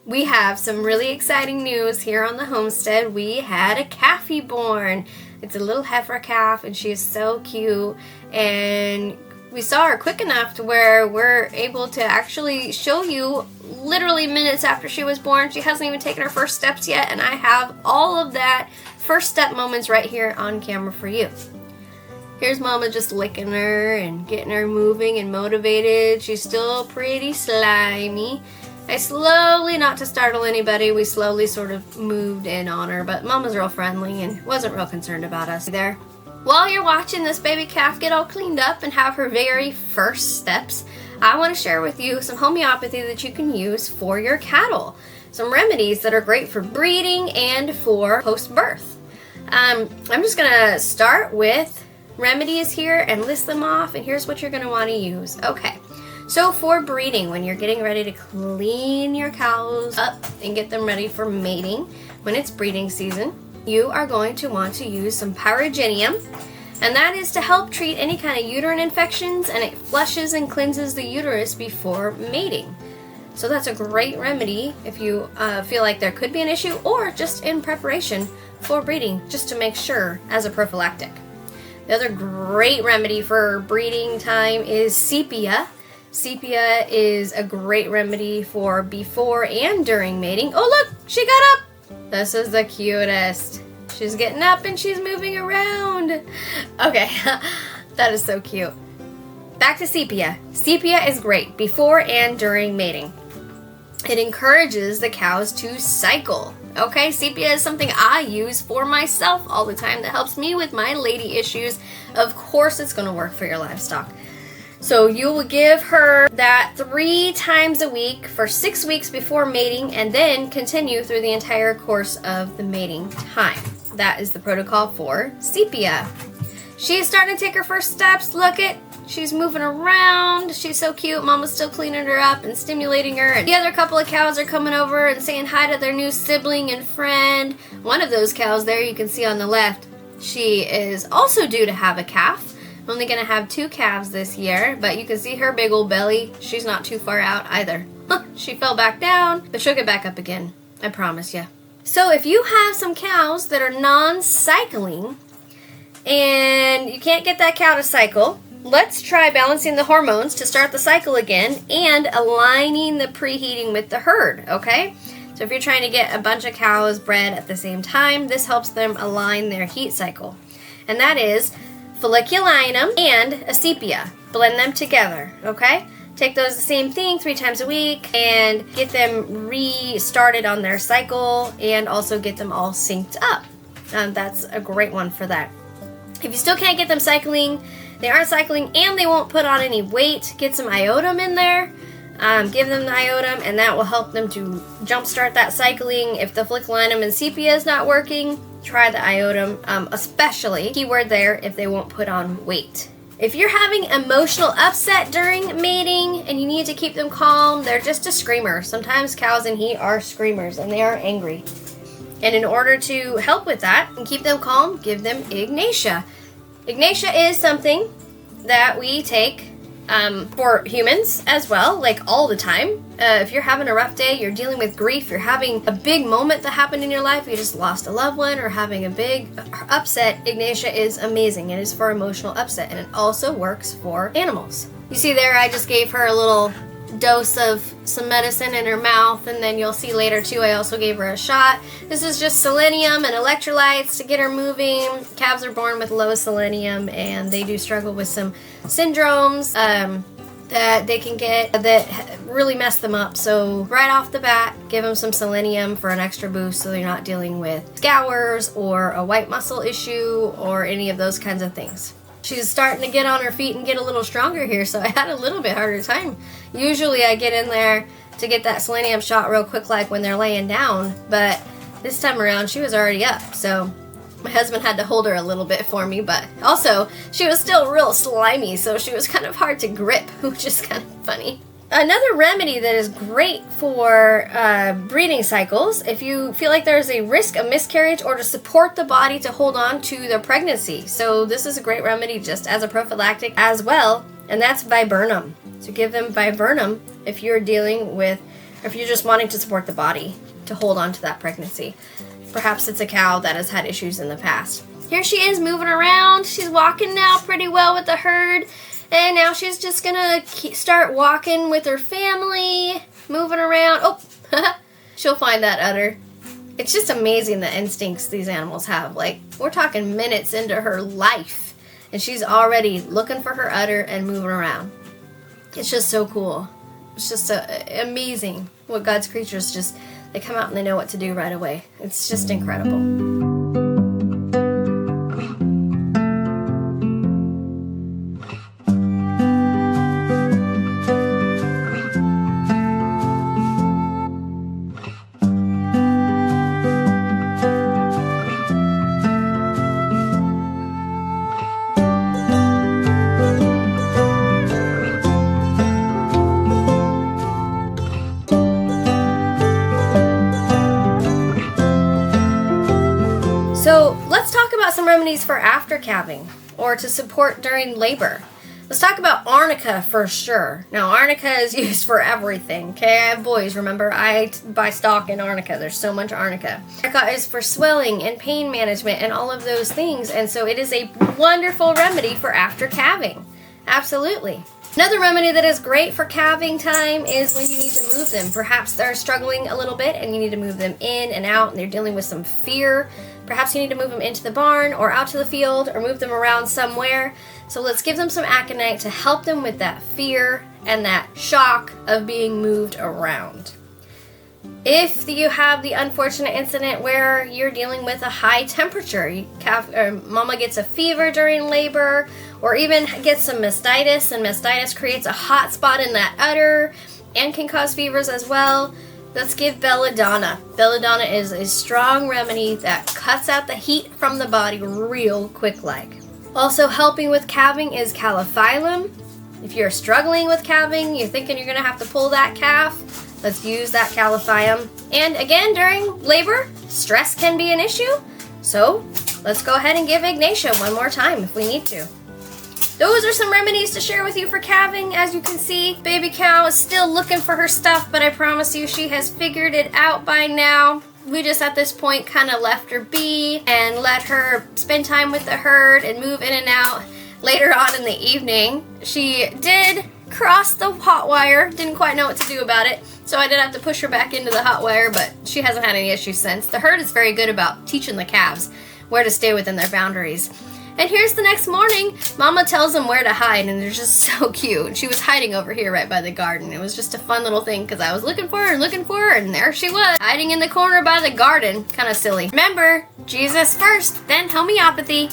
We have some really exciting news here on the homestead. We had a calfie born. It's a little heifer calf, and she is so cute. And we saw her quick enough to where we're able to actually show you literally minutes after she was born. She hasn't even taken her first steps yet, and I have all of that first step moments right here on camera for you. Here's Mama just licking her and getting her moving and motivated. She's still pretty slimy. I slowly, not to startle anybody, we slowly sort of moved in on her, but Mama's real friendly and wasn't real concerned about us there. While you're watching this baby calf get all cleaned up and have her very first steps, I want to share with you some homeopathy that you can use for your cattle. Some remedies that are great for breeding and for post-birth. I'm just going to start with remedies here and list them off, and here's what you're going to want to use. Okay. So for breeding, when you're getting ready to clean your cows up and get them ready for mating, when it's breeding season, you are going to want to use some pyrogenium, and that is to help treat any kind of uterine infections, and it flushes and cleanses the uterus before mating. So that's a great remedy if you feel like there could be an issue, or just in preparation for breeding, just to make sure as a prophylactic. The other great remedy for breeding time is sepia. Sepia is a great remedy for before and during mating. Oh look, she got up! This is the cutest. She's getting up and she's moving around. Okay, that is so cute. Back to sepia. Sepia is great before and during mating. It encourages the cows to cycle. Okay, sepia is something I use for myself all the time that helps me with my lady issues. Of course it's going to work for your livestock. So you will give her that 3 times a week for 6 weeks before mating, and then continue through the entire course of the mating time. That is the protocol for sepia. She's starting to take her first steps. Look it. She's moving around. She's so cute. Mama's still cleaning her up and stimulating her. And the other couple of cows are coming over and saying hi to their new sibling and friend. One of those cows there you can see on the left, she is also due to have a calf. I'm only going to have 2 calves this year, but you can see her big old belly. She's not too far out either. She fell back down, but she'll get back up again. I promise you. So if you have some cows that are non-cycling and you can't get that cow to cycle, let's try balancing the hormones to start the cycle again and aligning the preheating with the herd, okay? So if you're trying to get a bunch of cows bred at the same time, this helps them align their heat cycle. And that is folliculinum and a sepia. Blend them together, okay? Take those the same thing 3 times a week and get them restarted on their cycle and also get them all synced up. That's a great one for that. If you still can't get them cycling, they aren't cycling and they won't put on any weight, get some iotum in there. Give them the iotum, and that will help them to jumpstart that cycling. If the folliculinum and sepia is not working, try the iotum, especially, keyword there, if they won't put on weight. If you're having emotional upset during mating and you need to keep them calm, they're just a screamer. Sometimes cows in heat are screamers and they are angry. And in order to help with that and keep them calm, give them Ignatia. Ignatia is something that we take for humans as well, like all the time. If you're having a rough day, you're dealing with grief, you're having a big moment that happened in your life, you just lost a loved one or having a big upset, Ignatia is amazing. It is for emotional upset, and it also works for animals. You see there, I just gave her a little dose of some medicine in her mouth, and then you'll see later too, I also gave her a shot. This is just selenium and electrolytes to get her moving. Calves are born with low selenium, and they do struggle with some syndromes that they can get that really mess them up. So right off the bat, give them some selenium for an extra boost so they're not dealing with scours or a white muscle issue or any of those kinds of things. She's starting to get on her feet and get a little stronger here, so I had a little bit harder time. Usually I get in there to get that selenium shot real quick like when they're laying down, but this time around she was already up, so my husband had to hold her a little bit for me, but also she was still real slimy, so she was kind of hard to grip, which is kind of funny. Another remedy that is great for breeding cycles, if you feel like there's a risk of miscarriage or to support the body to hold on to the pregnancy. So this is a great remedy just as a prophylactic as well, and that's viburnum. So give them viburnum if you're dealing with Or if you're just wanting to support the body to hold on to that pregnancy. Perhaps it's a cow that has had issues in the past. Here she is moving around. She's walking now pretty well with the herd. And now she's just gonna start walking with her family, moving around. Oh, she'll find that udder. It's just amazing the instincts these animals have. Like, we're talking minutes into her life, and she's already looking for her udder and moving around. It's just so cool. It's just amazing what God's creatures just, they come out and they know what to do right away. It's just incredible. So let's talk about some remedies for after calving or to support during labor. Let's talk about arnica for sure. Now, arnica is used for everything, okay? I have boys, remember, I buy stock in arnica. There's so much arnica. Arnica is for swelling and pain management and all of those things, and so it is a wonderful remedy for after calving. Absolutely. Another remedy that is great for calving time is when you need to move them. Perhaps they're struggling a little bit and you need to move them in and out and they're dealing with some fear. Perhaps you need to move them into the barn or out to the field or move them around somewhere. So let's give them some aconite to help them with that fear and that shock of being moved around. If you have the unfortunate incident where you're dealing with a high temperature, mama gets a fever during labor, or even gets some mastitis, and mastitis creates a hot spot in that udder and can cause fevers as well, let's give belladonna. Belladonna is a strong remedy that cuts out the heat from the body real quick-like. Also helping with calving is calophyllum. If you're struggling with calving, you're thinking you're going to have to pull that calf, let's use that calophyllum. And again, during labor, stress can be an issue, so let's go ahead and give Ignatia one more time if we need to. Those are some remedies to share with you for calving. As you can see, baby cow is still looking for her stuff, but I promise you she has figured it out by now. We just at this point kind of left her be and let her spend time with the herd and move in and out. Later on in the evening, she did cross the hot wire, didn't quite know what to do about it, so I did have to push her back into the hot wire, but she hasn't had any issues since. The herd is very good about teaching the calves where to stay within their boundaries. And here's the next morning, Mama tells them where to hide, and they're just so cute. She was hiding over here right by the garden. It was just a fun little thing because I was looking for her, and there she was, hiding in the corner by the garden. Kind of silly. Remember, Jesus first, then homeopathy.